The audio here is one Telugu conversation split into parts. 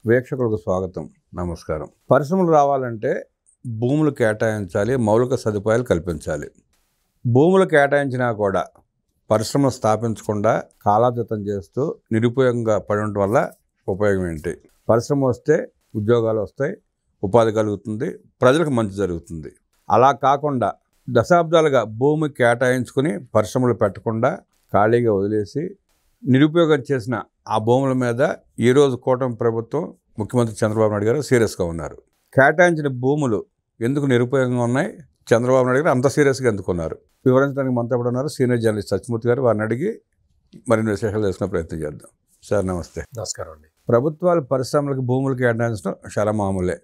వీక్షకులకు స్వాగతం, నమస్కారం. పరిశ్రమలు రావాలంటే భూములు కేటాయించాలి, మౌలిక సదుపాయాలు కల్పించాలి. భూములు కేటాయించినా కూడా పరిశ్రమలు స్థాపించకుండా కాలాతీతం చేస్తూ నిరుపయోగంగా పడి ఉండటం వల్ల ఉపయోగం ఏంటి? పరిశ్రమ వస్తే ఉద్యోగాలు వస్తాయి, ఉపాధి కలుగుతుంది, ప్రజలకు మంచి జరుగుతుంది. అలా కాకుండా దశాబ్దాలుగా భూమి కేటాయించుకుని పరిశ్రమలు పెట్టకుండా ఖాళీగా వదిలేసి నిరుపయోగం చేసిన ఆ భూముల మీద ఈరోజు కూటమి ప్రభుత్వం, ముఖ్యమంత్రి చంద్రబాబు నాయుడు గారు సీరియస్గా ఉన్నారు. కేటాయించిన భూములు ఎందుకు నిరుపయోగంగా ఉన్నాయి, చంద్రబాబు నాయుడు గారు అంత సీరియస్గా ఎందుకున్నారు వివరించడానికి మనతో కూడా ఉన్నారు సీనియర్ జర్నలిస్ట్ సత్యమూర్తి గారు. వారిని అడిగి మరిన్ని విశేషాలు తెలుసుకునే ప్రయత్నం చేద్దాం. సార్ నమస్తే. నమస్కారం అండి. ప్రభుత్వాలు పరిశ్రమలకు భూములు కేటాయించడం చాలా మామూలే.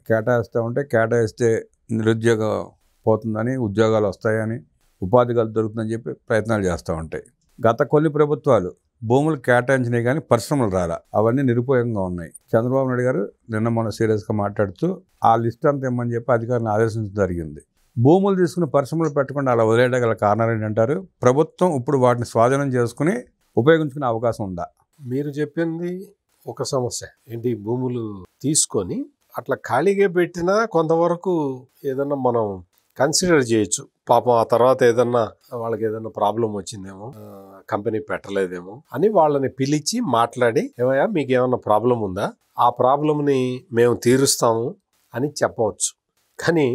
కేటాయిస్తే నిరుద్యోగం పోతుందని, ఉద్యోగాలు వస్తాయని, ఉపాధి దొరుకుతుందని చెప్పి ప్రయత్నాలు చేస్తూ ఉంటాయి. గత కొన్ని ప్రభుత్వాలు భూములు కేటాయించినాయి కానీ పరిశ్రమలు రాలా, అవన్నీ నిరుపయోగంగా ఉన్నాయి. చంద్రబాబు నాయుడు గారు నిన్న మొన్న సీరియస్గా మాట్లాడుతూ ఆ లిస్ట్ అంతా ఇమ్మని చెప్పి అధికారులను ఆదేశించడం జరిగింది. భూములు తీసుకుని పరిశ్రమలు పెట్టకుండా అలా వదిలేయడం గల కారణాలు ఏంటంటారు? ప్రభుత్వం ఇప్పుడు వాటిని స్వాధీనం చేసుకుని ఉపయోగించుకునే అవకాశం ఉందా? మీరు చెప్పింది ఒక సమస్య ఏంటి, భూములు తీసుకొని అట్లా ఖాళీగా పెట్టినా కొంతవరకు ఏదన్నా మనం కన్సిడర్ చేయొచ్చు. పాపం ఆ తర్వాత ఏదన్నా వాళ్ళకి ఏదన్నా ప్రాబ్లం వచ్చిందేమో, కంపెనీ పెట్టలేదేమో అని వాళ్ళని పిలిచి మాట్లాడి, ఏమయ్యా మీకు ఏమన్నా ప్రాబ్లం ఉందా, ఆ ప్రాబ్లంని మేము తీరుస్తాము అని చెప్పవచ్చు. కానీ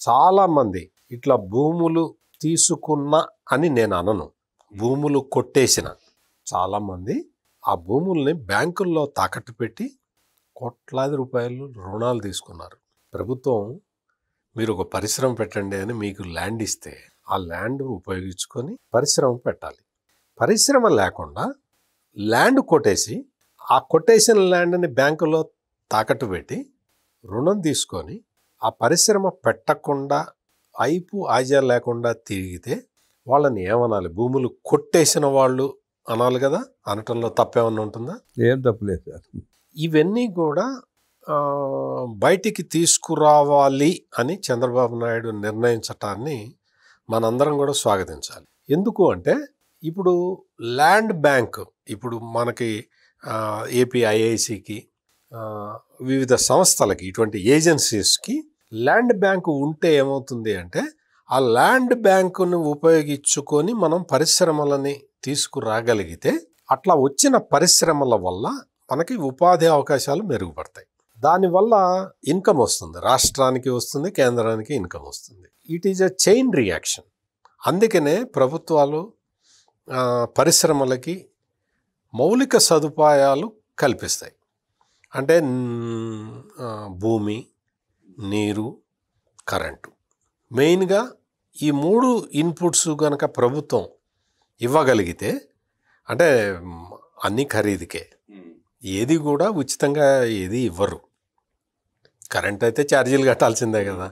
చాలామంది ఇట్లా భూములు తీసుకున్నా అని నేను అనను, భూములు కొట్టేసిన చాలామంది ఆ భూముల్ని బ్యాంకుల్లో తాకట్టు పెట్టి కోట్లాది రూపాయలు రుణాలు తీసుకున్నారు. ప్రభుత్వం మీరు ఒక పరిశ్రమ పెట్టండి అని మీకు ల్యాండ్ ఇస్తే ఆ ల్యాండ్ ఉపయోగించుకొని పరిశ్రమ పెట్టాలి. పరిశ్రమ లేకుండా ల్యాండ్ కొట్టేసి ఆ కొట్టేసిన ల్యాండ్ని బ్యాంకులో తాకట్టు పెట్టి రుణం తీసుకొని ఆ పరిశ్రమ పెట్టకుండా అయిపు ఆజా లేకుండా తిరిగితే వాళ్ళని ఏమనాలి? భూములు కొట్టేసిన వాళ్ళు అనాలి కదా. అనటంలో తప్పేమన్నా ఉంటుందా? ఏం తప్పులేదు సార్. ఇవన్నీ కూడా బయటికి తీసుకురావాలి అని చంద్రబాబు నాయుడు నిర్ణయించటాన్ని మనందరం కూడా స్వాగతించాలి. ఎందుకు అంటే ఇప్పుడు ల్యాండ్ బ్యాంక్, ఇప్పుడు మనకి ఏపీ ఐఐసికి, వివిధ సంస్థలకి, ఇటువంటి ఏజెన్సీస్కి ల్యాండ్ బ్యాంకు ఉంటే ఏమవుతుంది అంటే ఆ ల్యాండ్ బ్యాంకును ఉపయోగించుకొని మనం పరిశ్రమలని తీసుకురాగలిగితే అట్లా వచ్చిన పరిశ్రమల వల్ల మనకి ఉపాధి అవకాశాలు మెరుగుపడతాయి. దానివల్ల ఇన్కమ్ వస్తుంది, రాష్ట్రానికి వస్తుంది, కేంద్రానికి ఇన్కమ్ వస్తుంది. It is a chain reaction. అందుకనే ప్రభుత్వాలు పరిశ్రమలకి మౌలిక సదుపాయాలు కల్పిస్తాయి. అంటే భూమి, నీరు, కరెంటు, మెయిన్గా ఈ మూడు ఇన్పుట్స్ కనుక ప్రభుత్వం ఇవ్వగలిగితే, అంటే అన్నీ ఖరీదుకే, ఏది కూడా ఉచితంగా ఏది ఇవ్వరు. కరెంట్ అయితే ఛార్జీలు కట్టాల్సిందే కదా.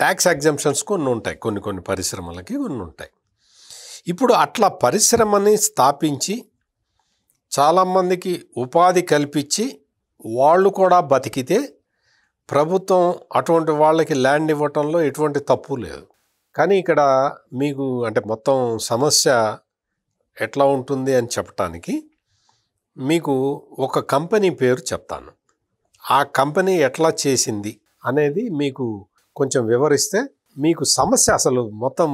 ట్యాక్స్ ఎగ్జంప్షన్స్ కొన్ని ఉంటాయి, కొన్ని పరిశ్రమలకి కొన్ని ఉంటాయి. ఇప్పుడు అట్లా పరిశ్రమని స్థాపించి చాలామందికి ఉపాధి కల్పించి వాళ్ళు కూడా బతికితే ప్రభుత్వం అటువంటి వాళ్ళకి ల్యాండ్ ఇవ్వటంలో ఎటువంటి తప్పు లేదు. కానీ ఇక్కడ మీకు అంటే మొత్తం సమస్య ఎట్లా ఉంటుంది అని చెప్పటానికి మీకు ఒక కంపెనీ పేరు చెప్తాను. ఆ కంపెనీ ఎట్లా చేసింది అనేది మీకు కొంచెం వివరిస్తే మీకు సమస్య, అసలు మొత్తం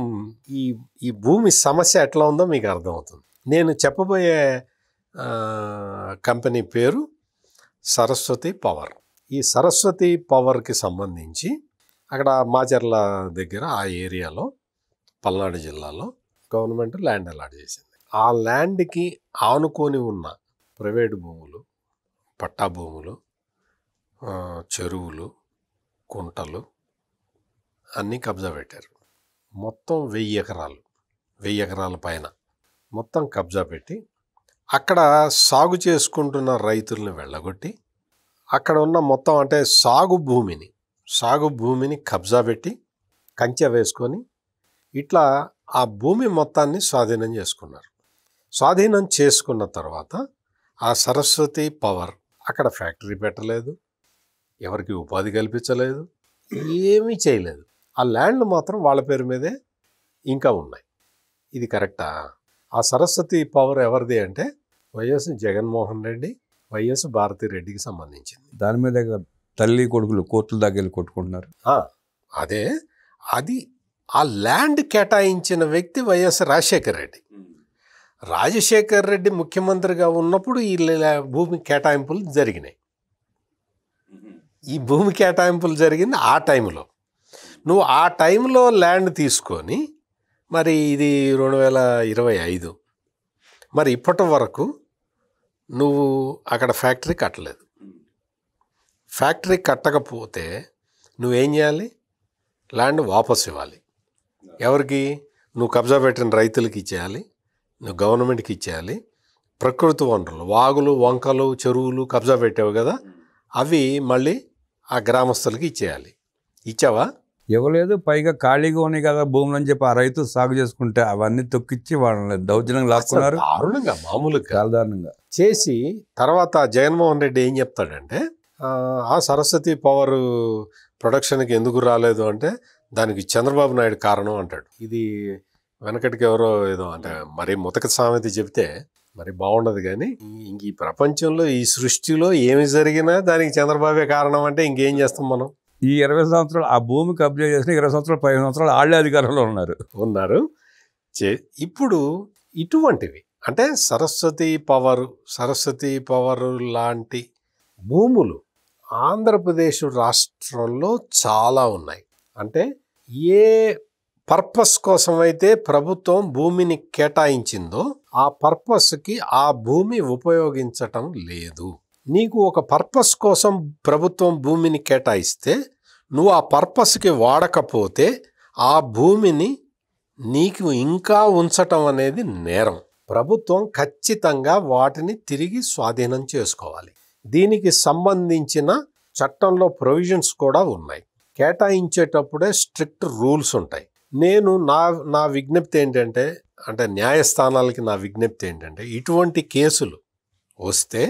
ఈ భూమి సమస్య ఎట్లా ఉందో మీకు అర్థమవుతుంది. నేను చెప్పబోయే కంపెనీ పేరు సరస్వతి పవర్. ఈ సరస్వతి పవర్కి సంబంధించి అక్కడ మాచర్ల దగ్గర ఆ ఏరియాలో పల్నాడు జిల్లాలో గవర్నమెంట్ ల్యాండ్ అలాట్ చేసింది. ఆ ల్యాండ్కి ఆనుకొని ఉన్న ప్రైవేటు భూములు, పట్టా భూములు, చెరువులు, కుంటలు అన్నీ కబ్జా పెట్టారు. మొత్తం 1000 ఎకరాల పైన మొత్తం కబ్జా పెట్టి అక్కడ సాగు చేసుకుంటున్న రైతుల్ని వెళ్ళగొట్టి అక్కడ ఉన్న మొత్తం అంటే సాగు భూమిని కబ్జా పెట్టి కంచె వేసుకొని ఇట్లా ఆ భూమి మొత్తాన్ని స్వాధీనం చేసుకున్నారు. స్వాధీనం చేసుకున్న తర్వాత ఆ సరస్వతి పవర్ అక్కడ ఫ్యాక్టరీ పెట్టలేదు, ఎవరికి ఉపాధి కల్పించలేదు, ఏమీ చేయలేదు. ఆ ల్యాండ్లు మాత్రం వాళ్ళ పేరు మీదే ఇంకా ఉన్నాయి. ఇది కరెక్టా? ఆ సరస్వతి పవర్ ఎవరిది అంటే వైఎస్ జగన్మోహన్ రెడ్డి వైఎస్ భారతిరెడ్డికి సంబంధించింది. దాని మీద తల్లి కొడుకులు కోర్టుల దాకా వెళ్ళి కొట్టుకుంటున్నారు. అదే అది ఆ ల్యాండ్ కేటాయించిన వ్యక్తి వైఎస్ రాజశేఖర్ రెడ్డి. రాజశేఖర్ రెడ్డి ముఖ్యమంత్రిగా ఉన్నప్పుడు ఈ భూమి కేటాయింపులు జరిగినాయి. ఈ భూమి కేటాయింపులు జరిగింది ఆ టైంలో. నువ్వు ఆ టైంలో ల్యాండ్ తీసుకొని మరి ఇది 2025, మరి ఇప్పటి వరకు నువ్వు అక్కడ ఫ్యాక్టరీ కట్టలేదు. ఫ్యాక్టరీ కట్టకపోతే నువ్వేం చేయాలి? ల్యాండ్ వాపస్ ఇవ్వాలి. ఎవరికి? నువ్వు కబ్జా పెట్టిన రైతులకి ఇచ్చేయాలి, నువ్వు గవర్నమెంట్కి ఇచ్చేయాలి. ప్రకృతి వనరులు, వాగులు, వంకలు, చెరువులు కబ్జా పెట్టావు కదా, అవి మళ్ళీ ఆ గ్రామస్తులకి ఇచ్చేయాలి. ఇచ్చావా? ఇవ్వలేదు. పైగా ఖాళీగా ఉన్నాయి కదా భూములు అని చెప్పి ఆ రైతు సాగు చేసుకుంటే అవన్నీ తొక్కిచ్చి వాళ్ళని దౌర్జన్యంగా లాక్కున్నారు. దారుణంగా, మామూలుగా చాలా దారుణంగా చేసి తర్వాత జగన్మోహన్ రెడ్డి ఏం చెప్తాడంటే, ఆ సరస్వతి పవర్ ప్రొడక్షన్కి ఎందుకు రాలేదు అంటే దానికి చంద్రబాబు నాయుడు కారణం అంటాడు. ఇది వెనకటికి ఎవరో ఏదో అంటే మరి ముతక సామెత చెప్తే మరి బాగుండదు. కానీ ఇంక ఈ ప్రపంచంలో ఈ సృష్టిలో ఏమి జరిగినా దానికి చంద్రబాబే కారణం అంటే ఇంకేం చేస్తాం మనం? ఈ 20 సంవత్సరాలు ఆ భూమి కబ్జా చేసిన 20 సంవత్సరాలు 15 సంవత్సరాలు వాళ్ళే అధికారంలో ఉన్నారు. ఇప్పుడు ఇటువంటివి అంటే సరస్వతి పవర్ లాంటి భూములు ఆంధ్రప్రదేశ్ రాష్ట్రంలో చాలా ఉన్నాయి. అంటే ఏ పర్పస్ కోసమైతే ప్రభుత్వం భూమిని కేటాయించిందో ఆ పర్పస్కి ఆ భూమి ఉపయోగించటం లేదు. నీకు ఒక పర్పస్ కోసం ప్రభుత్వం భూమిని కేటాయిస్తే నువ్వు ఆ పర్పస్కి వాడకపోతే ఆ భూమిని నీకు ఇంకా ఉంచటం అనేది నేరం. ప్రభుత్వం ఖచ్చితంగా వాటిని తిరిగి స్వాధీనం చేసుకోవాలి. దీనికి సంబంధించిన చట్టంలో ప్రొవిజన్స్ కూడా ఉన్నాయి. కేటాయించేటప్పుడే స్ట్రిక్ట్ రూల్స్ ఉంటాయి. నేను నా విజ్ఞప్తి ఏంటంటే, అంటే న్యాయస్థానాలకి నా విజ్ఞప్తి ఏంటంటే, ఇటువంటి కేసులు వస్తే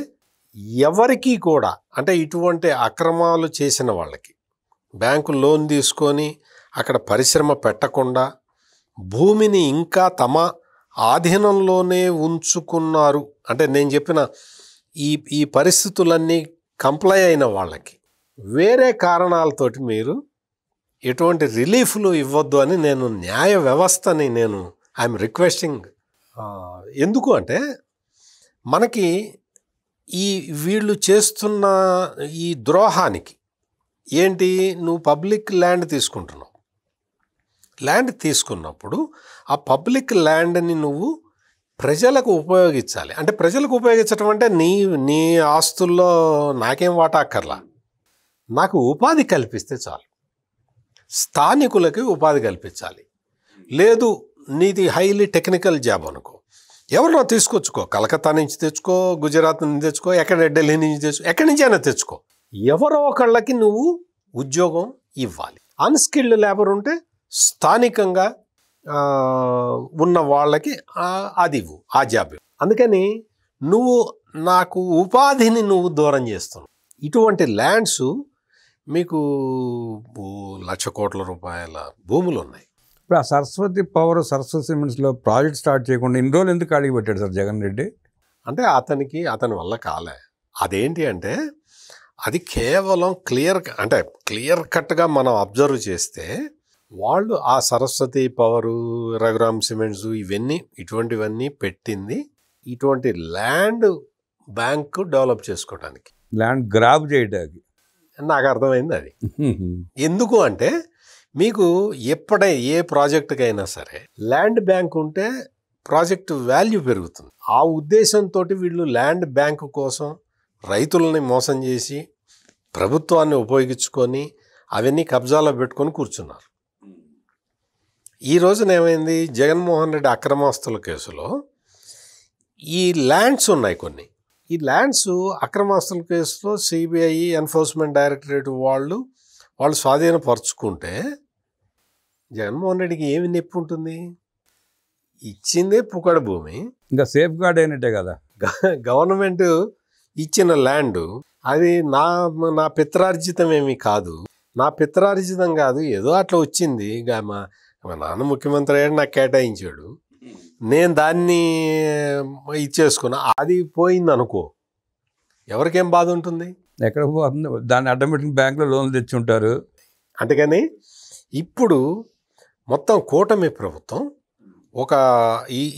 ఎవరికి కూడా అంటే ఇటువంటి అక్రమాలు చేసిన వాళ్ళకి బ్యాంకు లోన్ తీసుకొని అక్కడ పరిశ్రమ పెట్టకుండా భూమిని ఇంకా తమ ఆధీనంలోనే ఉంచుకున్నారు అంటే నేను చెప్పిన ఈ పరిస్థితులన్నీ కంప్లై అయిన వాళ్ళకి వేరే కారణాలతోటి మీరు ఎటువంటి రిలీఫ్లు ఇవ్వద్దు అని నేను న్యాయ వ్యవస్థని ఐఎమ్ రిక్వెస్టింగ్. ఎందుకు అంటే మనకి వీళ్ళు చేస్తున్న ఈ ద్రోహానికి ఏంటి, నువ్వు పబ్లిక్ ల్యాండ్ తీసుకుంటున్నావు. ల్యాండ్ తీసుకున్నప్పుడు ఆ పబ్లిక్ ల్యాండ్ని నువ్వు ప్రజలకు ఉపయోగించాలి. అంటే ప్రజలకు ఉపయోగించడం అంటే నీ ఆస్తుల్లో నాకేం వాటా అక్కర్లా, నాకు ఉపాధి కల్పిస్తే చాలు. స్థానికులకి ఉపాధి కల్పించాలి. లేదు నీది హైలీ టెక్నికల్ జాబ్ అనుకో, ఎవరినో తీసుకొచ్చుకో, కలకత్తా నుంచి తెచ్చుకో, గుజరాత్ నుంచి తెచ్చుకో, ఢిల్లీ నుంచి తెచ్చుకో, ఎక్కడి నుంచి అయినా తెచ్చుకో. ఎవరో ఒకళ్ళకి నువ్వు ఉద్యోగం ఇవ్వాలి. అన్స్కిల్డ్ లేబర్ ఉంటే స్థానికంగా ఉన్న వాళ్ళకి అది ఇవ్వు, ఆ జాబ్. అందుకని నువ్వు నాకు ఉపాధిని నువ్వు దూరం చేస్తున్నావు. ఇటువంటి ల్యాండ్స్ మీకు 1,00,000 కోట్ల రూపాయల భూములు ఉన్నాయి. ఇప్పుడు ఆ సరస్వతి పవర్ సరస్వతి సిమెంట్స్లో ప్రాజెక్ట్ స్టార్ట్ చేయకుండా ఇన్ని రోజులు ఎందుకు అడిగి పెట్టాడు సార్ జగన్ రెడ్డి? అంటే అతని వల్ల కాలే. అదేంటి అంటే అది కేవలం క్లియర్ కట్గా మనం అబ్జర్వ్ చేస్తే వాళ్ళు ఆ సరస్వతి పవరు, రఘురామ్ సిమెంట్స్ ఇటువంటివన్నీ పెట్టింది ఇటువంటి ల్యాండ్ బ్యాంకు డెవలప్ చేసుకోవడానికి, ల్యాండ్ గ్రాబ్ చేయడానికి. నాకు అర్థమైంది అది. ఎందుకు అంటే మీకు ఏ ప్రాజెక్టుకైనా సరే ల్యాండ్ బ్యాంక్ ఉంటే ప్రాజెక్టు వాల్యూ పెరుగుతుంది. ఆ ఉద్దేశంతో వీళ్ళు ల్యాండ్ బ్యాంకు కోసం రైతులని మోసం చేసి ప్రభుత్వాన్ని ఉపయోగించుకొని అవన్నీ కబ్జాలో పెట్టుకొని కూర్చున్నారు. ఈ రోజున ఏమైంది, జగన్మోహన్ రెడ్డి అక్రమాస్తుల కేసులో ఈ ల్యాండ్స్ ఉన్నాయి కొన్ని. ఈ ల్యాండ్స్ అక్రమాస్తుల కేసులో సిబిఐ, ఎన్ఫోర్స్మెంట్ డైరెక్టరేట్ వాళ్ళు స్వాధీనపరుచుకుంటే జగన్మోహన్ రెడ్డికి ఏమి నొప్పి ఉంటుంది? ఇచ్చిందే పుకడ భూమి, ఇంకా సేఫ్ గార్డ్ అయినట్టే కదా. గవర్నమెంట్ ఇచ్చిన ల్యాండ్ అది నా పిత్రార్జితం ఏమీ కాదు. నా పిత్రార్జితం కాదు, ఏదో అట్లా వచ్చింది. మా నాన్న ముఖ్యమంత్రి అయ్యాడు, నాకు కేటాయించాడు, నేను దాన్ని ఇచ్చేసుకున్నా. అది పోయింది అనుకో, ఎవరికేం బాధ ఉంటుంది? ఎక్కడ పోతుంది? దాన్ని అడ్డం పెట్టుకుని బ్యాంకులో లోన్లు తెచ్చి ఉంటారు. అందుకని ఇప్పుడు మొత్తం కూటమి ప్రభుత్వం ఒక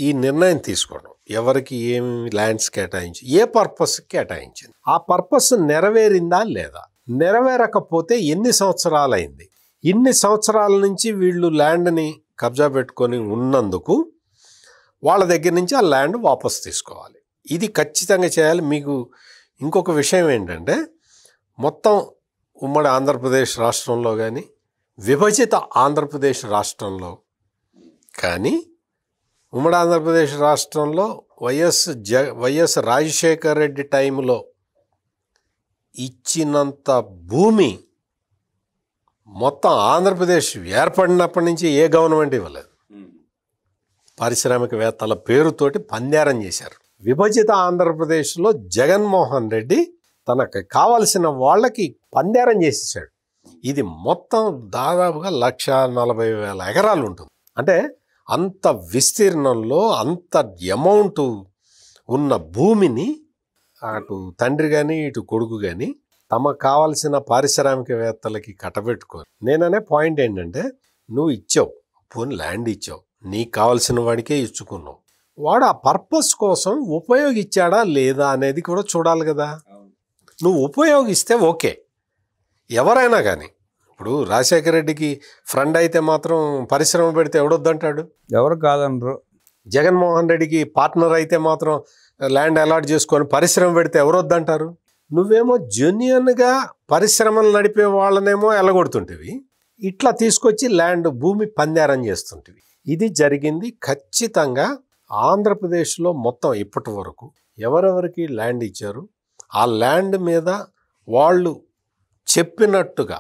ఈ నిర్ణయం తీసుకోవడం, ఎవరికి ఏమి ల్యాండ్స్ కేటాయించి ఏ పర్పస్ కేటాయించింది, ఆ పర్పస్ నెరవేరిందా లేదా, నెరవేరకపోతే ఎన్ని సంవత్సరాలైంది, ఇన్ని సంవత్సరాల నుంచి వీళ్ళు ల్యాండ్ని కబ్జా పెట్టుకొని ఉన్నందుకు వాళ్ళ దగ్గర నుంచి ఆ ల్యాండ్ వాపస్ తీసుకోవాలి. ఇది ఖచ్చితంగా చేయాలి. మీకు ఇంకొక విషయం ఏంటంటే, మొత్తం ఉమ్మడి ఆంధ్రప్రదేశ్ రాష్ట్రంలో కానీ విభజిత ఆంధ్రప్రదేశ్ రాష్ట్రంలో కానీ, ఉమ్మడి ఆంధ్రప్రదేశ్ రాష్ట్రంలో వైఎస్ రాజశేఖర్ రెడ్డి టైంలో ఇచ్చినంత భూమి మొత్తం ఆంధ్రప్రదేశ్ ఏర్పడినప్పటి నుంచి ఏ గవర్నమెంట్ ఇవ్వలేదు. పారిశ్రామికవేత్తల పేరుతోటి పందేరం చేశారు. విభజిత ఆంధ్రప్రదేశ్లో జగన్మోహన్ రెడ్డి తనకు కావలసిన వాళ్ళకి పందేరం చేసేసాడు. ఇది మొత్తం దాదాపుగా 1,40,000 ఎకరాలు ఉంటుంది. అంటే అంత విస్తీర్ణంలో అంత అమౌంట్ ఉన్న భూమిని అటు తండ్రి కానీ ఇటు కొడుకు కానీ తమకు కావలసిన పారిశ్రామికవేత్తలకి కట్టబెట్టుకోరు. నేననే పాయింట్ ఏంటంటే, నువ్వు ఇచ్చావు, పోనీ ల్యాండ్ ఇచ్చావు, నీకు కావాల్సిన వాడికే ఇచ్చుకున్నావు, వాడు ఆ పర్పస్ కోసం ఉపయోగించాడా లేదా అనేది కూడా చూడాలి కదా. నువ్వు ఉపయోగిస్తే ఓకే, ఎవరైనా కానీ. ఇప్పుడు రాజశేఖర రెడ్డికి ఫ్రెండ్ అయితే మాత్రం పరిశ్రమ పెడితే ఎవడొద్దంటాడు? ఎవరు కాదనరు. జగన్మోహన్ రెడ్డికి పార్ట్నర్ అయితే మాత్రం ల్యాండ్ అలాట్ చేసుకొని పరిశ్రమ పెడితే ఎవరొద్దంటారు? నువ్వేమో జెన్యూన్గా పరిశ్రమలు నడిపే వాళ్ళనేమో ఎలగొడుతుంటివి, ఇట్లా తీసుకొచ్చి ల్యాండ్ భూమి పందేరం చేస్తుంటివి. ఇది జరిగింది. ఖచ్చితంగా ఆంధ్రప్రదేశ్లో మొత్తం ఇప్పటి వరకు ఎవరెవరికి ల్యాండ్ ఇచ్చారు, ఆ ల్యాండ్ మీద వాళ్ళే చెప్పినట్టుగా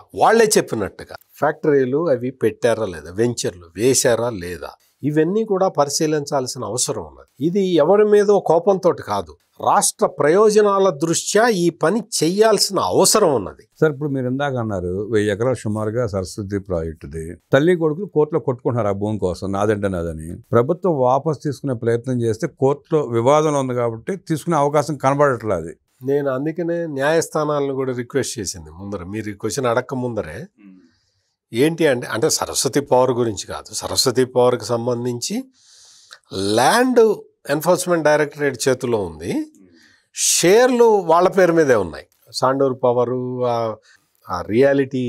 ఫ్యాక్టరీలు అవి పెట్టారా లేదా, వెంచర్లు వేశారా లేదా, ఇవన్నీ కూడా పరిశీలించాల్సిన అవసరం ఉన్నది. ఇది ఎవరి మీదో కోపంతో కాదు, రాష్ట్ర ప్రయోజనాల దృష్ట్యా ఈ పని చేయాల్సిన అవసరం ఉన్నది. సార్, ఇప్పుడు మీరు ఇందాక అన్నారు 1000 ఎకరాలు సుమారుగా సరస్వతి ప్రాజెక్టుది. తల్లి కొడుకులు కోర్టులో కొట్టుకుంటున్నారు ఆ భూమి కోసం, నాదంటే నాదని. ప్రభుత్వం వాపస్ తీసుకునే ప్రయత్నం చేస్తే కోర్టులో వివాదం ఉంది కాబట్టి తీసుకునే అవకాశం కనబడట్లేదు. అది నేను అందుకనే న్యాయస్థానాలను కూడా రిక్వెస్ట్ చేసింది ముందర, మీరు ఈ క్వశ్చన్ అడక్క ముందరే. ఏంటి అంటే సరస్వతి పవర్ గురించి కాదు, సరస్వతి పవర్కి సంబంధించి ల్యాండ్ ఎన్ఫోర్స్మెంట్ డైరెక్టరేట్ చేతిలో ఉంది, షేర్లు వాళ్ళ పేరు మీదే ఉన్నాయి. సాండూర్ పవరు, ఆ రియాలిటీ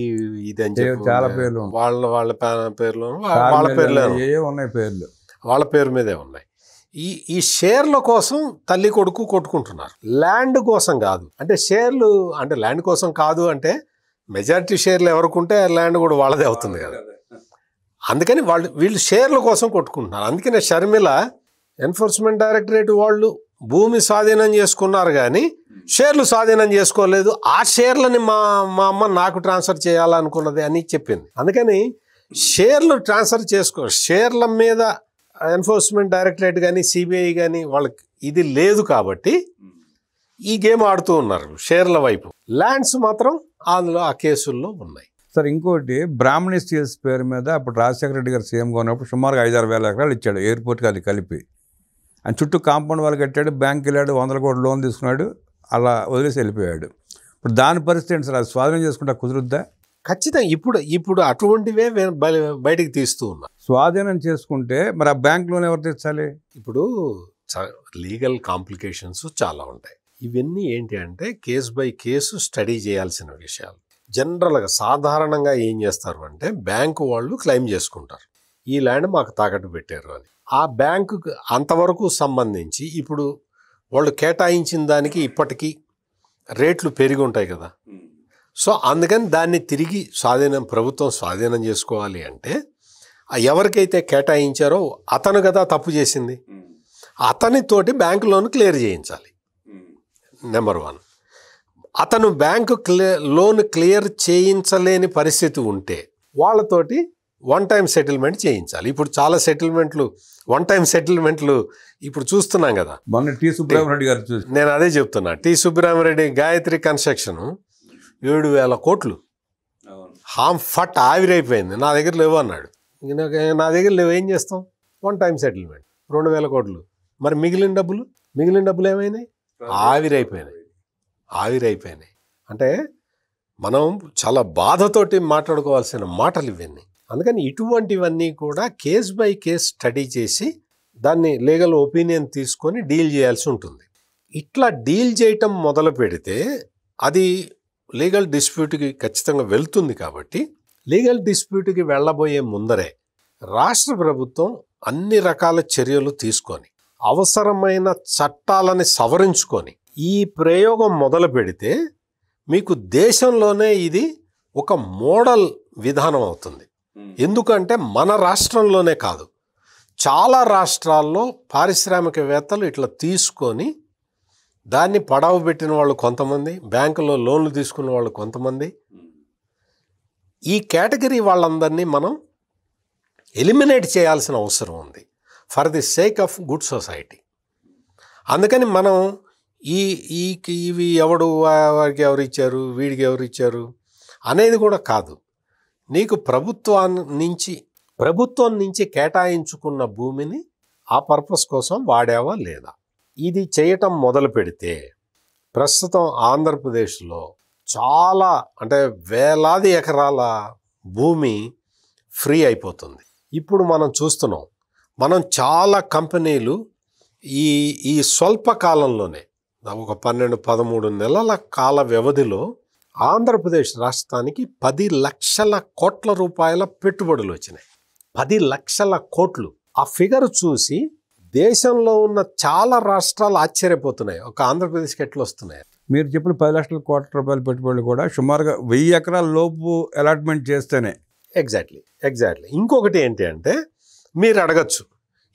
ఇది అని చెప్పి చాలా పేర్లు, వాళ్ళ పేర్లు వాళ్ళ పేర్లే ఉన్నాయి, పేర్లు వాళ్ళ పేరు మీదే ఉన్నాయి. ఈ షేర్ల కోసం తల్లి కొడుకు కొట్టుకుంటున్నారు, ల్యాండ్ కోసం కాదు. అంటే షేర్లు అంటే ల్యాండ్ కోసం కాదు అంటే మెజారిటీ షేర్లు ఎవరికి ఉంటే ల్యాండ్ కూడా వాళ్ళదే అవుతుంది కదా. అందుకని వీళ్ళు షేర్ల కోసం కొట్టుకుంటున్నారు. అందుకనే షర్మిల ఎన్ఫోర్స్మెంట్ డైరెక్టరేట్ వాళ్ళు భూమి స్వాధీనం చేసుకున్నారు కానీ షేర్లు స్వాధీనం చేసుకోలేదు. ఆ షేర్లని మా అమ్మ నాకు ట్రాన్స్ఫర్ చేయాలనుకున్నది అని చెప్పింది. అందుకని షేర్లు ట్రాన్స్ఫర్ షేర్ల మీద ఎన్ఫోర్స్మెంట్ డైరెక్టరేట్ కానీ సిబిఐ కానీ వాళ్ళకి ఇది లేదు కాబట్టి ఈ గేమ్ ఆడుతూ ఉన్నారు షేర్ల వైపు. ల్యాండ్స్ మాత్రం అందులో ఆ కేసుల్లో ఉన్నాయి. సార్, ఇంకోటి బ్రాహ్మణి స్టీల్స్ పేరు మీద అప్పుడు రాజశేఖర రెడ్డి గారు సీఎంగా ఉన్నప్పుడు సుమారుగా 5-6 వేల ఎకరాలు ఇచ్చాడు ఎయిర్పోర్ట్కి, అది కలిపి. ఆయన చుట్టూ కాంపౌండ్ వాళ్ళు కట్టాడు, బ్యాంక్కి వెళ్ళాడు, 100 కోట్ల లోన్ తీసుకున్నాడు, అలా వదిలేసి వెళ్ళిపోయాడు. ఇప్పుడు దాని పరిస్థితి ఏంటి సార్? అది స్వాధీనం చేసుకుంటా కుదురుద్దా? ఖచ్చితంగా ఇప్పుడు అటువంటివే బయటికి తీస్తూ ఉన్నారు. స్వాధీనం చేసుకుంటే మరి ఆ బ్యాంక్ లోన్ ఎవరు తెచ్చాలి? ఇప్పుడు లీగల్ కాంప్లికేషన్స్ చాలా ఉంటాయి. ఇవన్నీ ఏంటి అంటే కేసు బై కేసు స్టడీ చేయాల్సిన విషయాలు. జనరల్గా సాధారణంగా ఏం చేస్తారు అంటే బ్యాంకు వాళ్ళు క్లెయిమ్ చేసుకుంటారు, ఈ ల్యాండ్ మాకు తాకట్టు పెట్టారు అని. ఆ బ్యాంకుకు అంతవరకు సంబంధించి ఇప్పుడు వాళ్ళు కేటాయించిన దానికి ఇప్పటికీ రేట్లు పెరిగి ఉంటాయి కదా. సో అందుకని దాన్ని తిరిగి ప్రభుత్వం స్వాధీనం చేసుకోవాలి అంటే ఎవరికైతే కేటాయించారో అతను కదా తప్పు చేసింది, అతనితోటి బ్యాంకు లోన్ క్లియర్ చేయించాలి. నెంబర్ 1. అతను బ్యాంకు లోన్ క్లియర్ చేయించలేని పరిస్థితి ఉంటే వాళ్ళతోటి 1 టైం సెటిల్మెంట్ చేయించాలి. ఇప్పుడు చాలా సెటిల్మెంట్లు 1 టైం సెటిల్మెంట్లు ఇప్పుడు చూస్తున్నాం కదా. మొన్న టి సుబ్రహ్మరెడ్డి గారు చూసి నేను అదే చెప్తున్నా. టి సుబ్రహ్మరెడ్డి గాయత్రి కన్స్ట్రక్షన్ 7,000 కోట్లు ఫట్ ఆవిరైపోయింది. నా దగ్గర లేవు అన్నాడు. నా దగ్గర లేవు, ఏం చేస్తాం? 1 టైం సెటిల్మెంట్ 2,000 కోట్లు. మరి మిగిలిన డబ్బులు ఏమైనాయి? ఆవిరైపోయినాయి. ఆవిరైపోయినాయి. అంటే మనం చాలా బాధతోటి మాట్లాడుకోవాల్సిన మాటలు ఇవన్నీ. అందుకని ఇటువంటివన్నీ కూడా కేస్ బై కేస్ స్టడీ చేసి దాన్ని లీగల్ ఒపీనియన్ తీసుకొని డీల్ చేయాల్సి ఉంటుంది. ఇట్లా డీల్ చేయటం మొదలు పెడితే అది లీగల్ డిస్ప్యూట్కి ఖచ్చితంగా వెళ్తుంది. కాబట్టి లీగల్ డిస్ప్యూట్కి వెళ్ళబోయే ముందరే రాష్ట్ర ప్రభుత్వం అన్ని రకాల చర్యలు తీసుకొని అవసరమైన చట్టాలని సవరించుకొని ఈ ప్రయోగం మొదలు పెడితే మీకు దేశంలోనే ఇది ఒక మోడల్ విధానం అవుతుంది. ఎందుకంటే మన రాష్ట్రంలోనే కాదు, చాలా రాష్ట్రాల్లో పారిశ్రామికవేత్తలు ఇట్లా తీసుకొని దాన్ని పడవ పెట్టిన వాళ్ళు కొంతమంది, బ్యాంకులో లోన్లు తీసుకున్న వాళ్ళు కొంతమంది, ఈ కేటగిరీ వాళ్ళందరినీ మనం ఎలిమినేట్ చేయాల్సిన అవసరం ఉంది for the sake of good society. అందుకని మనం ఇవి వారికి ఎవరు ఇచ్చారు, వీడికి ఎవరు ఇచ్చారు అనేది కూడా కాదు. నీకు ప్రభుత్వం నుంచి కేటాయించుకున్న భూమిని ఆ పర్పస్ కోసం వాడావా లేదా, ఇది చేయటం మొదలు పెడితే ప్రస్తుతం ఆంధ్రప్రదేశ్లో చాలా అంటే వేలాది ఎకరాల భూమి ఫ్రీ అయిపోతుంది. ఇప్పుడు మనం చూస్తున్నాం, మనం చాలా కంపెనీలు ఈ స్వల్ప కాలంలోనే ఒక 12-13 నెలల కాల వ్యవధిలో ఆంధ్రప్రదేశ్ రాష్ట్రానికి 10 లక్షల కోట్ల రూపాయల పెట్టుబడులు వచ్చినాయి. 10 లక్షల కోట్లు. ఆ ఫిగర్ చూసి దేశంలో ఉన్న చాలా రాష్ట్రాలు ఆశ్చర్యపోతున్నాయి, ఒక ఆంధ్రప్రదేశ్కి ఎట్లా వస్తున్నాయి. మీరు చెప్పిన 10 లక్షల కోట్ల రూపాయల పెట్టుబడులు కూడా సుమారుగా 1000 ఎకరాల లోపు అలాట్మెంట్ చేస్తేనే. ఎగ్జాక్ట్లీ. ఇంకొకటి ఏంటి అంటే, మీరు అడగచ్చు,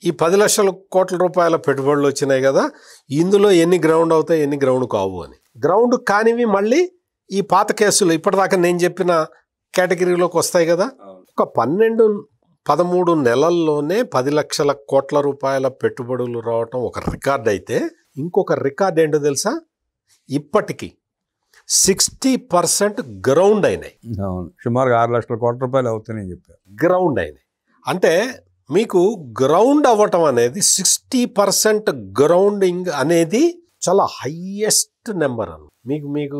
ఈ 10 లక్షల కోట్ల రూపాయల పెట్టుబడులు వచ్చినాయి కదా, ఇందులో ఎన్ని గ్రౌండ్ అవుతాయి, ఎన్ని గ్రౌండ్ కావు అని. గ్రౌండ్ కానివి మళ్ళీ ఈ పాత కేసులు ఇప్పటిదాకా నేను చెప్పిన కేటగిరీలోకి వస్తాయి కదా. ఒక 12-13 నెలల్లోనే 10 లక్షల కోట్ల రూపాయల పెట్టుబడులు రావటం ఒక రికార్డ్ అయితే, ఇంకొక రికార్డ్ ఏంటో తెలుసా, ఇప్పటికీ 60% గ్రౌండ్ అయినాయి. సుమారుగా 6 లక్షల కోట్ల రూపాయలు అవుతాయని చెప్పారు. గ్రౌండ్ అయినాయి అంటే మీకు గ్రౌండ్ అవ్వటం అనేది 60% గ్రౌండింగ్ అనేది చాలా హయ్యెస్ట్ నెంబర్ అన్న. మీకు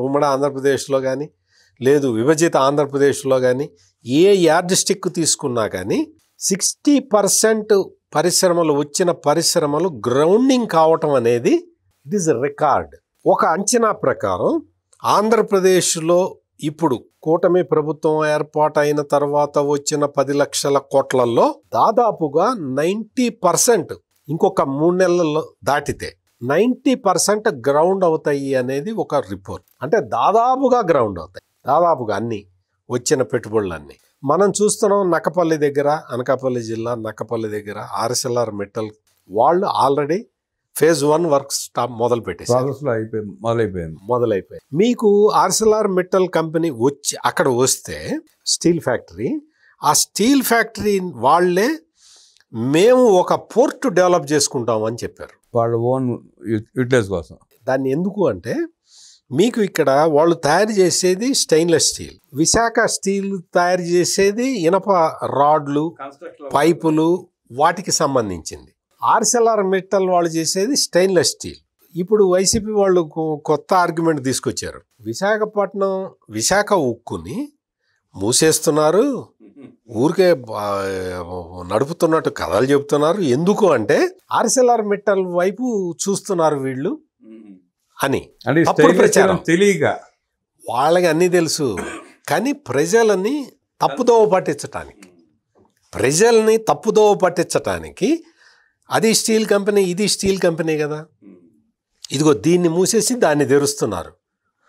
ఉమ్మడి ఆంధ్రప్రదేశ్లో కానీ లేదు విభజిత ఆంధ్రప్రదేశ్లో కానీ ఏ యార్డ్ స్టిక్ తీసుకున్నా కానీ 60% పరిశ్రమలు వచ్చిన పరిశ్రమలు గ్రౌండింగ్ కావటం అనేది ఇట్ ఈస్ రికార్డ్. ఒక అంచనా ప్రకారం ఆంధ్రప్రదేశ్లో ఇప్పుడు కూటమి ప్రభుత్వం ఏర్పాటైన తర్వాత వచ్చిన 10 లక్షల కోట్లలో దాదాపుగా 90% ఇంకొక 3 నెలల్లో దాటితే 90% గ్రౌండ్ అవుతాయి అనేది ఒక రిపోర్ట్. అంటే దాదాపుగా గ్రౌండ్ అవుతాయి, దాదాపుగా అన్ని వచ్చిన పెట్టుబడులన్నీ. మనం చూస్తున్నాం నక్కపల్లి దగ్గర, అనకాపల్లి జిల్లా నక్కపల్లి దగ్గర ఆర్సెల్ఆర్ మెటల్ వాళ్ళు ఆల్రెడీ phase 1 వర్క్ స్టాప్ మొదలైపోయింది. మీకు ఆర్సెల్ఆర్ మెటల్ కంపెనీ అక్కడ వస్తే స్టీల్ ఫ్యాక్టరీ, ఆ స్టీల్ ఫ్యాక్టరీ వాళ్ళే మేము ఒక పోర్ట్ డెవలప్ చేసుకుంటాం అని చెప్పారు, వాళ్ళ ఓన్ యూటిలైజ్ కోసం. దాన్ని ఎందుకు అంటే, మీకు ఇక్కడ వాళ్ళు తయారు చేసేది స్టెయిన్లెస్ స్టీల్, విశాఖ స్టీల్ తయారు చేసేది ఇనప రాడ్లు, పైపులు, వాటికి సంబంధించింది. ఆర్సెల్ఆర్ మెటల్ వాళ్ళు చేసేది స్టెయిన్లెస్ స్టీల్. ఇప్పుడు వైసీపీ వాళ్ళు కొత్త ఆర్గ్యుమెంట్ తీసుకొచ్చారు, విశాఖ ఉక్కుని మూసేస్తున్నారు, ఊరికే నడుపుతున్నట్టు కథలు చెబుతున్నారు. ఎందుకు అంటే ఆర్సెల్ఆర్ మెటల్ వైపు చూస్తున్నారు వీళ్ళు అని ప్రచారం. తెలియక వాళ్ళకి అన్నీ తెలుసు, కానీ ప్రజల్ని తప్పుదోవ పట్టించటానికి అది స్టీల్ కంపెనీ, ఇది స్టీల్ కంపెనీ కదా, ఇదిగో దీన్ని మూసేసి దాన్ని తెరుస్తున్నారు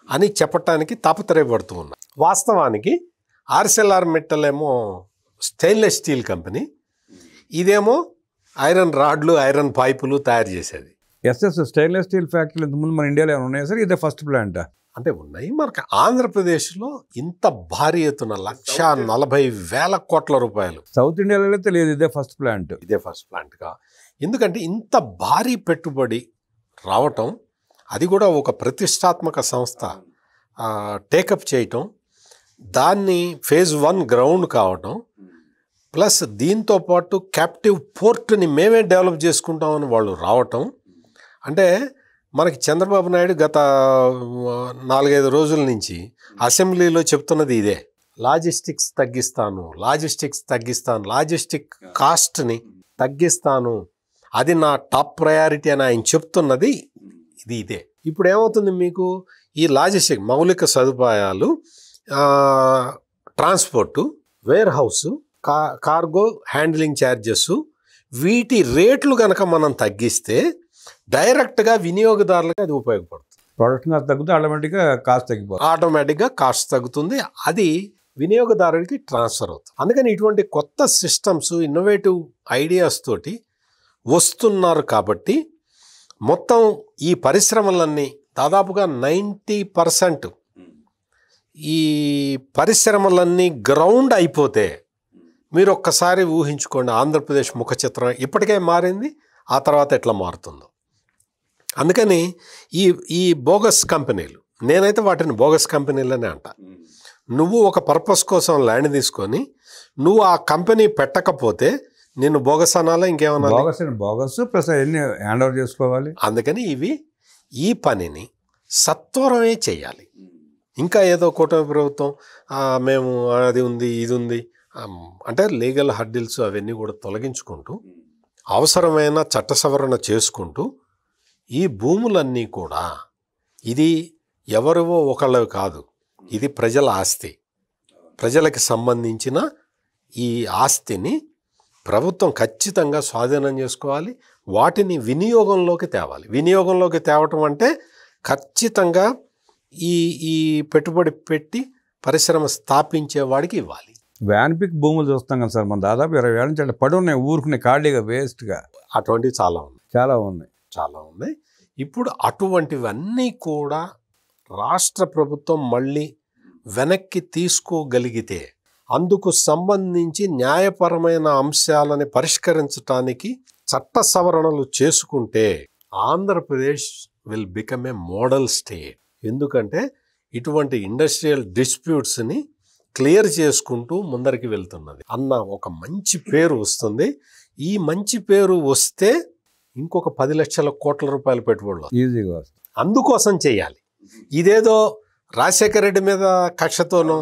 అని చెప్పటానికి తాపత్రయపడుతూ ఉన్నారు. వాస్తవానికి ఆర్సెల్ఆర్ మెటల్ ఏమో స్టెయిన్లెస్ స్టీల్ కంపెనీ, ఇదేమో ఐరన్ రాడ్లు, ఐరన్ పైపులు తయారు చేసేది. స్టెయిన్లెస్ స్టీల్ ఫ్యాక్టరీలు ఇంతకుముందు మన ఇండియాలో ఏమైనా ఉన్నాయా సార్? ఇదే ఫస్ట్ ప్లాంట్ అంటే ఉన్నాయి. మనకు ఆంధ్రప్రదేశ్లో ఇంత భారీ ఎత్తున 140,000 కోట్ల రూపాయలు సౌత్ ఇండియాలో అయితే లేదు, ఇదే ఫస్ట్ ప్లాంట్గా. ఎందుకంటే ఇంత భారీ పెట్టుబడి రావటం, అది కూడా ఒక ప్రతిష్టాత్మక సంస్థ టేకప్ చేయటం, దాన్ని phase 1 గ్రౌండ్ కావటం, ప్లస్ దీంతోపాటు క్యాప్టివ్ పోర్ట్ని మేమే డెవలప్ చేసుకుంటామని వాళ్ళు రావటం, అంటే మనకి చంద్రబాబు నాయుడు గత 4-5 రోజుల నుంచి అసెంబ్లీలో చెప్తున్నది ఇదే, లాజిస్టిక్ కాస్ట్ని తగ్గిస్తాను, అది నా టాప్ ప్రయారిటీ అని ఆయన చెప్తున్నది ఇదే. ఇప్పుడు ఏమవుతుంది, మీకు ఈ లాజిస్టిక్ మౌలిక సదుపాయాలు, transport, warehouse, cargo handling charges, వీటి రేట్లు కనుక మనం తగ్గిస్తే డైరెక్ట్గా వినియోగదారులకు అది ఉపయోగపడుతుంది. ప్రొడక్షన్ తగ్గితే ఆటోమేటిక్గా కాస్ట్ తగ్గుతుంది, అది వినియోగదారుడికి ట్రాన్స్ఫర్ అవుతుంది. అందుకని ఇటువంటి కొత్త సిస్టమ్స్, ఇన్నోవేటివ్ ఐడియాస్ తోటి వస్తున్నారు. కాబట్టి మొత్తం ఈ పరిశ్రమలన్నీ దాదాపుగా 90% ఈ పరిశ్రమలన్నీ గ్రౌండ్ అయిపోతే మీరు ఒక్కసారి ఊహించుకోండి ఆంధ్రప్రదేశ్ ముఖ చిత్రం ఇప్పటికే మారింది, ఆ తర్వాత ఎట్లా మారుతుందో. అందుకని ఈ బోగస్ కంపెనీలు, నేనైతే వాటిని బోగస్ కంపెనీలనే అంట. నువ్వు ఒక పర్పస్ కోసం ల్యాండ్ తీసుకొని నువ్వు ఆ కంపెనీ పెట్టకపోతే నిన్ను బోగస్ అనాలా, ఇంకేమన్నా? బోగస్ ప్లస్ ఎన్ని హ్యాండ్ ఓవర్ చేసుకోవాలి. అందుకని ఈ పనిని సత్వరమే చేయాలి. ఇంకా ఏదో కూటమి ప్రభుత్వం మేము అది ఉంది ఇది ఉంది అంటే లీగల్ హర్డిల్స్ అవన్నీ కూడా తొలగించుకుంటూ అవసరమైన చట్ట సవరణ చేసుకుంటూ ఈ భూములన్నీ కూడా ఇది ఎవరివో ఒకళ్ళవి కాదు, ఇది ప్రజల ఆస్తి. ప్రజలకు సంబంధించిన ఈ ఆస్తిని ప్రభుత్వం ఖచ్చితంగా స్వాధీనం చేసుకోవాలి, వాటిని వినియోగంలోకి తేవాలి. వినియోగంలోకి తేవటం అంటే ఖచ్చితంగా ఈ పెట్టుబడి పెట్టి పరిశ్రమ స్థాపించే వాడికి ఇవ్వాలి. వ్యాన్పిక్ భూములు చూస్తాం కదా సార్, మన దాదాపు 20 ఏళ్ళ నుంచి పడి ఉన్నాయి ఊరుకునే ఖాళీగా వేస్ట్గా. అటువంటివి చాలా ఉన్నాయి. ఇప్పుడు అటువంటివన్నీ కూడా రాష్ట్ర ప్రభుత్వం మళ్ళీ వెనక్కి తీసుకోగలిగితే, అందుకు సంబంధించి న్యాయపరమైన అంశాలని పరిష్కరించడానికి చట్ట సవరణలు చేసుకుంటే Andhra Pradesh will become a model state. ఎందుకంటే ఇటువంటి ఇండస్ట్రియల్ డిస్ప్యూట్స్ని క్లియర్ చేసుకుంటూ ముందరికి వెళ్తున్నది అన్న ఒక మంచి పేరు వస్తుంది. ఈ మంచి పేరు వస్తే ఇంకొక 10 లక్షల కోట్ల రూపాయలు పెట్టుబడులు ఈజీగా వస్తుంది. అందుకోసం చేయాలి. ఇదేదో రాజశేఖర రెడ్డి మీద కక్షతోనో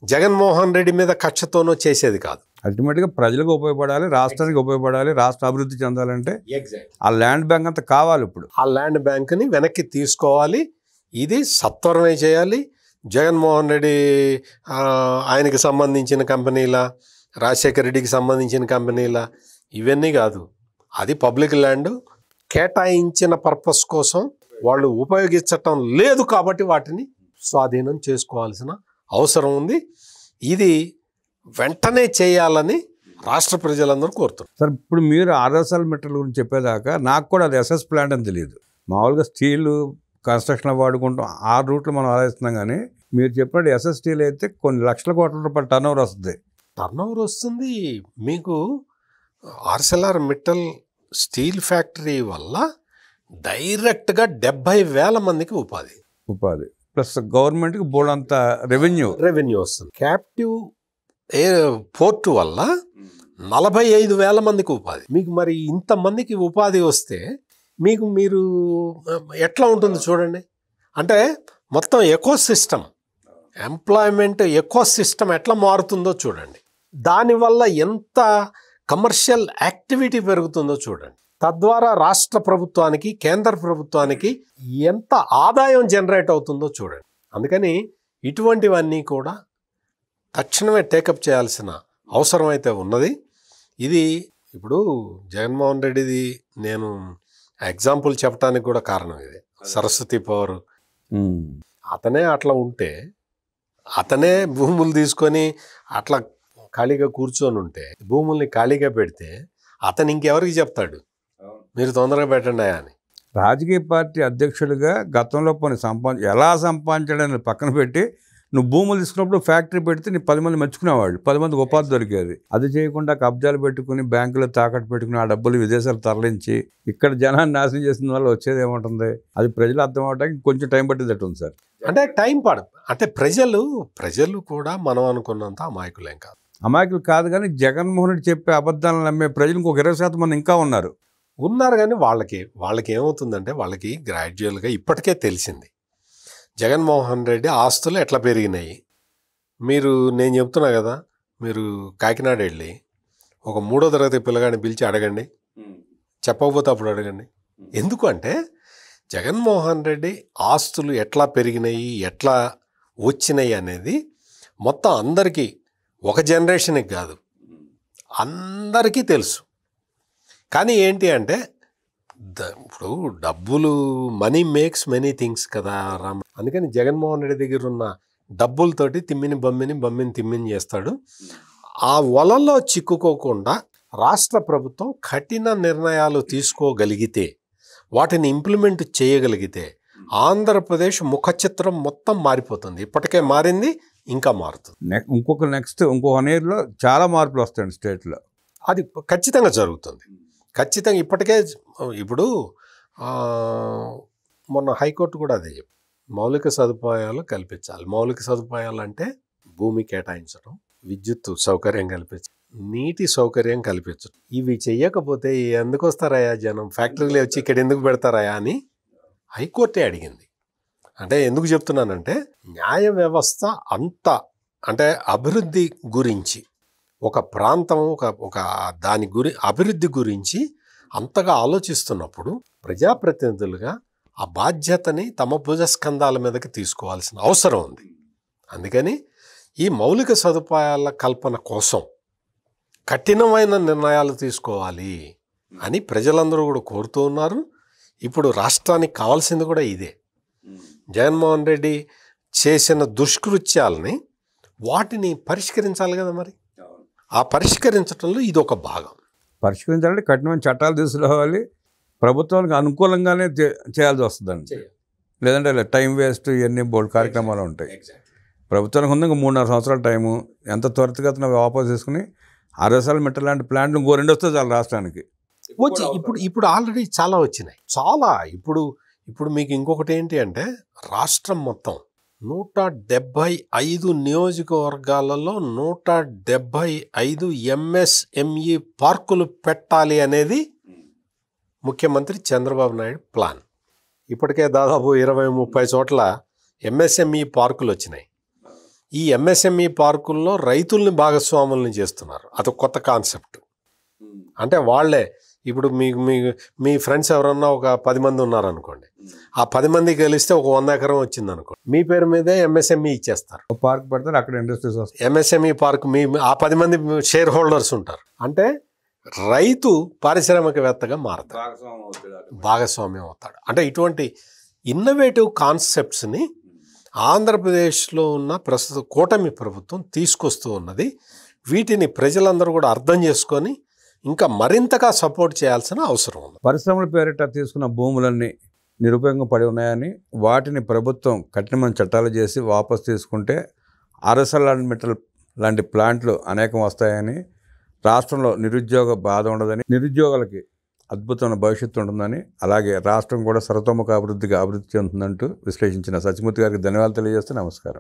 జగన్మోహన్ రెడ్డి మీద కక్షతోనో చేసేది కాదు. అల్టిమేట్గా ప్రజలకు ఉపయోగపడాలి, రాష్ట్రానికి ఉపయోగపడాలి. రాష్ట్ర అభివృద్ధి చెందాలంటే ఆ ల్యాండ్ బ్యాంక్ అంతా కావాలి. ఇప్పుడు ఆ ల్యాండ్ బ్యాంక్ని వెనక్కి తీసుకోవాలి. ఇది సత్వరమే చేయాలి. జగన్మోహన్ రెడ్డి ఆయనకి సంబంధించిన కంపెనీల, రాజశేఖర రెడ్డికి సంబంధించిన కంపెనీల, ఇవన్నీ కాదు. అది పబ్లిక్ ల్యాండ్, కేటాయించిన పర్పస్ కోసం వాళ్ళు ఉపయోగించటం లేదు కాబట్టి వాటిని స్వాధీనం చేసుకోవాల్సిన అవసరం ఉంది. ఇది వెంటనే చేయాలని రాష్ట్ర ప్రజలందరూ కోరుతున్నారు. సార్, ఇప్పుడు మీరు ఆర్ఎస్ఎల్ మెటీరియల్ గురించి చెప్పేదాకా నాకు కూడా అది ఎస్ఎస్ ప్లాంట్ అని తెలియదు. మామూలుగా స్టీలు కన్స్ట్రక్షన్ వాడుకుంటాం, 6 రూట్లు మనం ఆలోచిస్తున్నాం. కానీ మీరు చెప్పినట్టు ఎస్ఎస్ స్టీల్ అయితే కొన్ని లక్షల కోట్ల రూపాయల టర్న్ ఓవర్ వస్తుంది. మీకు ఆర్సెల్ఆర్ మిట్టల్ స్టీల్ ఫ్యాక్టరీ వల్ల డైరెక్ట్గా 70,000 మందికి ఉపాధి ప్లస్ గవర్నమెంట్కి బోర్డంత రెవెన్యూ వస్తుంది. క్యాప్టివ్ పోర్టు వల్ల 45,000 మందికి ఉపాధి. మీకు మరి ఇంతమందికి ఉపాధి వస్తే మీరు ఎట్లా ఉంటుంది చూడండి. అంటే మొత్తం ఎకోసిస్టమ్, ఎంప్లాయ్మెంట్ ఎకోసిస్టమ్ ఎట్లా మారుతుందో చూడండి. దానివల్ల ఎంత కమర్షియల్ యాక్టివిటీ పెరుగుతుందో చూడండి. తద్వారా రాష్ట్ర ప్రభుత్వానికి, కేంద్ర ప్రభుత్వానికి ఎంత ఆదాయం జనరేట్ అవుతుందో చూడండి. అందుకని ఇటువంటివన్నీ కూడా తక్షణమే టేకప్ చేయాల్సిన అవసరం అయితే ఉన్నది. ఇది ఇప్పుడు జగన్మోహన్ రెడ్డిది నేను ఎగ్జాంపుల్ చెప్పడానికి కూడా కారణం ఇది. సరస్వతి పవర్ అతనే అట్లా ఉంటే, అతనే భూములు తీసుకొని అట్లా ఖాళీగా కూర్చొని ఉంటే, భూముల్ని ఖాళీగా పెడితే అతను ఇంకెవరికి చెప్తాడు మీరు తొందరగా పెట్టండి అని? రాజకీయ పార్టీ అధ్యక్షుడిగా గతంలో ఎలా సంపాదించడానికి పక్కన పెట్టి నువ్వు భూములు తీసుకున్నప్పుడు ఫ్యాక్టరీ పెడితే నీ 10 మంది మెచ్చుకునేవాళ్ళు, 10 మందికి ఉపాధి దొరికేది. అది చేయకుండా కబ్జాలు పెట్టుకుని బ్యాంకులో తాకట్టు పెట్టుకుని ఆ డబ్బులు విదేశాలు తరలించి ఇక్కడ జనాన్ని నాశనం చేసిన వల్ల వచ్చేది ఏముంటుంది? అది ప్రజలు అర్థం అవడానికి కొంచెం టైం పట్టేటట్టు ఉంది సార్. అంటే టైం పడదు. అంటే ప్రజలు కూడా మనం అనుకున్నంత అమాయకులేం కాదు. అమాయకులు కాదు, కానీ జగన్మోహన్ రెడ్డి చెప్పే అబద్ధాలను నమ్మే ప్రజలు ఇంకొక 20% మంది ఇంకా ఉన్నారు. ఉన్నారు కానీ వాళ్ళకి ఏమవుతుందంటే వాళ్ళకి గ్రాడ్యువల్గా ఇప్పటికే తెలిసింది జగన్మోహన్ రెడ్డి ఆస్తులు ఎట్లా పెరిగినాయి. నేను చెప్తున్నా కదా, మీరు కాకినాడ వెళ్ళి ఒక 3వ తరగతి పిల్లగాడిని పిలిచి అడగండి, చెప్పకపోతే అప్పుడు అడగండి. ఎందుకు అంటే జగన్మోహన్ రెడ్డి ఆస్తులు ఎట్లా పెరిగినాయి, ఎట్లా వచ్చినాయి అనేది మొత్తం అందరికీ, ఒక జనరేషన్కి కాదు, అందరికీ తెలుసు. కానీ ఏంటి అంటే ఇప్పుడు డబ్బులు, మనీ మేక్స్ మెనీ థింగ్స్ కదా రామ్. అందుకని జగన్మోహన్ రెడ్డి దగ్గర ఉన్న డబ్బులతోటి బమ్మిని తిమ్మిని చేస్తాడు. ఆ వలలో చిక్కుకోకుండా రాష్ట్ర ప్రభుత్వం కఠిన నిర్ణయాలు తీసుకోగలిగితే, వాటిని ఇంప్లిమెంట్ చేయగలిగితే ఆంధ్రప్రదేశ్ ముఖ చిత్రం మొత్తం మారిపోతుంది. ఇప్పటికే మారింది, ఇంకా మారుతుంది. నెక్స్ట్ ఇంకో 1 yearలో చాలా మార్పులు వస్తాయండి స్టేట్లో. అది ఖచ్చితంగా జరుగుతుంది. ఖచ్చితంగా ఇప్పటికే ఇప్పుడు మొన్న హైకోర్టు కూడా అదే చెప్పి మౌలిక సదుపాయాలు కల్పించాలి. మౌలిక సదుపాయాలు అంటే భూమి కేటాయించడం, విద్యుత్ సౌకర్యం కల్పించడం, నీటి సౌకర్యం కల్పించడం. ఇవి చెయ్యకపోతే ఎందుకు వస్తారయా జనం, ఫ్యాక్టరీలు వచ్చి ఇక్కడ ఎందుకు పెడతారయా అని హైకోర్టే అడిగింది. అంటే ఎందుకు చెప్తున్నానంటే న్యాయ వ్యవస్థ అంతా, అంటే అభివృద్ధి గురించి, ఒక ప్రాంతం ఒక దాని అభివృద్ధి గురించి అంతగా ఆలోచిస్తున్నప్పుడు ప్రజాప్రతినిధులుగా ఆ బాధ్యతని తమ భుజస్కంధాల మీదకి తీసుకోవాల్సిన అవసరం ఉంది. అందుకని ఈ మౌలిక సదుపాయాల కల్పన కోసం కఠినమైన నిర్ణయాలు తీసుకోవాలి అని ప్రజలందరూ కూడా కోరుతూ ఉన్నారు. ఇప్పుడు రాష్ట్రానికి కావాల్సింది కూడా ఇదే. జగన్మోహన్ రెడ్డి చేసిన దుష్కృత్యాలని వాటిని పరిష్కరించాలి కదా. మరి ఆ పరిష్కరించడంలో ఇది ఒక భాగం. పరిష్కరించాలంటే కఠినమైన చట్టాలు తీసుకురావాలి, ప్రభుత్వానికి అనుకూలంగానే చేయాల్సి వస్తుందండి. లేదంటే టైం వేస్ట్, ఇవన్నీ బోల్డ్ కార్యక్రమాలు ఉంటాయి. ప్రభుత్వానికి ఉంది 3.5 సంవత్సరాల టైము. ఎంత త్వరితగతిన వాపసు తీసుకుని 60 సార్లు మెట్ట లాంటి ప్లాంట్లు 2 వస్తే చాలు రాష్ట్రానికి. వచ్చి ఇప్పుడు ఆల్రెడీ చాలా వచ్చినాయి. ఇప్పుడు మీకు ఇంకొకటి ఏంటి అంటే రాష్ట్రం మొత్తం 175 నియోజకవర్గాలలో 175 ఎంఎస్ఎంఈ పార్కులు పెట్టాలి అనేది ముఖ్యమంత్రి చంద్రబాబు నాయుడు ప్లాన్. ఇప్పటికే దాదాపు 20-30 చోట్ల ఎంఎస్ఎంఈ పార్కులు వచ్చినాయి. ఈ ఎంఎస్ఎంఈ పార్కుల్లో రైతుల్ని భాగస్వాముల్ని చేస్తున్నారు. అదొక కొత్త కాన్సెప్ట్. అంటే వాళ్ళే ఇప్పుడు మీ ఫ్రెండ్స్ ఎవరన్నా ఒక 10 మంది ఉన్నారనుకోండి, ఆ 10 మంది కలిస్తే ఒక 100 ఎకరం వచ్చింది అనుకోండి, మీ పేరు మీదే ఎంఎస్ఎంఈ ఇచ్చేస్తారు. పార్క్ పెడతారు, అక్కడ ఇండస్ట్రీస్ వస్తాయి. ఎంఎస్ఎంఈ పార్క్ ఆ 10 మంది షేర్ హోల్డర్స్ ఉంటారు. అంటే రైతు పారిశ్రామికవేత్తగా మారతాడు, భాగస్వామ్యం అవుతాడు. అంటే ఇటువంటి ఇన్నోవేటివ్ కాన్సెప్ట్స్ని ఆంధ్రప్రదేశ్లో ఉన్న ప్రస్తుత కూటమి ప్రభుత్వం తీసుకొస్తూ ఉన్నది. వీటిని ప్రజలందరూ కూడా అర్థం చేసుకొని ఇంకా మరింతగా సపోర్ట్ చేయాల్సిన అవసరం ఉంది. పరిశ్రమల పేరిట తీసుకున్న భూములన్నీ నిరుపయోగంగా పడి ఉన్నాయని, వాటిని ప్రభుత్వం కఠినమైన చట్టాలు చేసి వాపసు తీసుకుంటే అరసలాంటి లాంటి ప్లాంట్లు అనేకం వస్తాయని, రాష్ట్రంలో నిరుద్యోగ బాధ ఉండదని, నిరుద్యోగులకి అద్భుతమైన భవిష్యత్తు ఉంటుందని, అలాగే రాష్ట్రం కూడా సర్వతోముఖ అభివృద్ధి చెందుతుందంటూ విశ్లేషించిన సత్యమూర్తి గారికి ధన్యవాదాలు తెలియజేస్తూ నమస్కారం.